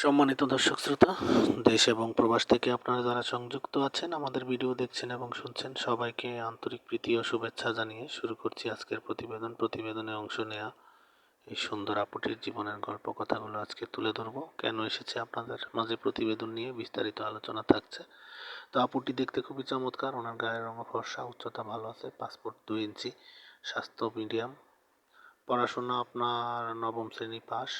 সম্মানিত দর্শক শ্রোতা, দেশ এবং প্রবাস থেকে আপনারা যারা সংযুক্ত আছেন আমাদের ভিডিও দেখছেন এবং শুনছেন, সবাইকে আন্তরিক প্রীতি ও শুভেচ্ছা জানিয়ে শুরু করছি আজকের প্রতিবেদনে অংশ নেওয়া এই সুন্দর আপুটির জীবনের গল্প কথাগুলো আজকে তুলে ধরবো। কেন এসেছে আপনাদের মাঝে প্রতিবেদন নিয়ে বিস্তারিত আলোচনা থাকছে। তো আপুটি দেখতে খুবই চমৎকার, ওনার গায়ের রঙ ফর্সা, উচ্চতা ভালো আছে, পাসপোর্ট 2 ইঞ্চি, স্বাস্থ্য মিডিয়াম, পড়াশোনা আপনার নবম শ্রেণী পাস,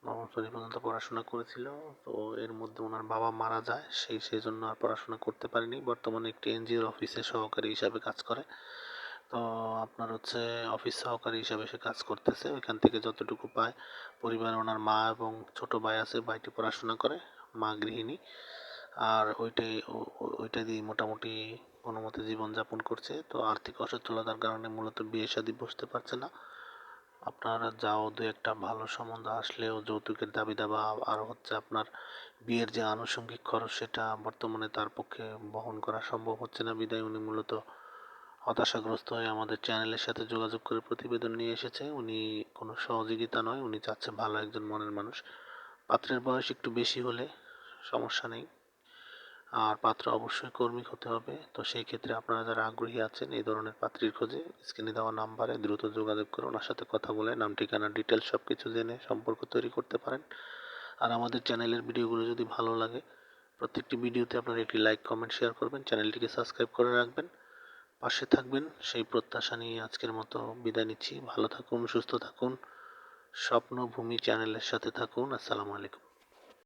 নবম শ্রেণী পর্যন্ত পড়াশোনা করেছিল। তো এর মধ্যে ওনার বাবা মারা যায়, সেই জন্য আর পড়াশোনা করতে পারেনি। বর্তমানে একটি এনজিওর অফিসে সহকারী হিসাবে কাজ করে। তো আপনার হচ্ছে অফিস সহকারী হিসাবে সে কাজ করতেছে, ওইখান থেকে যতটুকু পায় পরিবারে ওনার মা এবং ছোট ভাই আছে, ভাইটি পড়াশোনা করে, মা গৃহিণী। আর ওইটা দিয়ে মোটামুটি কোনো মতে জীবনযাপন করছে। তো আর্থিক অসচ্ছলতার কারণে মূলত বিয়ে শাদী বসতে পারছে না। আপনারা যাও দু একটা ভালো সম্বন্ধ আসলেও যৌতুকের দাবি দাবা, আর হচ্ছে আপনার বিয়ের যে আনুষঙ্গিক খরচ সেটা বর্তমানে তার পক্ষে বহন করা সম্ভব হচ্ছে না, বিদায় উনি মূলত হতাশাগ্রস্ত হয়ে আমাদের চ্যানেলের সাথে যোগাযোগ করে প্রতিবেদন নিয়ে এসেছে। উনি কোনো সহযোগিতা নয়, উনি চাচ্ছে ভালো একজন মনের মানুষ। পাত্রের বয়স একটু বেশি হলে সমস্যা নেই, আর পাত্র অবশ্যই কর্মী হতে হবে। তো সেই ক্ষেত্রে আপনারা যারা আগ্রহী আছেন এই ধরনের পাত্রীর খোঁজে স্ক্রিনে দেওয়া নাম্বারে দ্রুত যোগাযোগ করে ওনার সাথে কথা বলে নাম ঠিকানা ডিটেলস সব কিছু জেনে সম্পর্ক তৈরি করতে পারেন। আর আমাদের চ্যানেলের ভিডিওগুলো যদি ভালো লাগে প্রত্যেকটি ভিডিওতে আপনারা একটি লাইক কমেন্ট শেয়ার করবেন, চ্যানেলটিকে সাবস্ক্রাইব করে রাখবেন, পাশে থাকবেন সেই প্রত্যাশা নিয়ে আজকের মতো বিদায় নিচ্ছি। ভালো থাকুন, সুস্থ থাকুন, স্বপ্নভূমি চ্যানেলের সাথে থাকুন। আসসালামু আলাইকুম।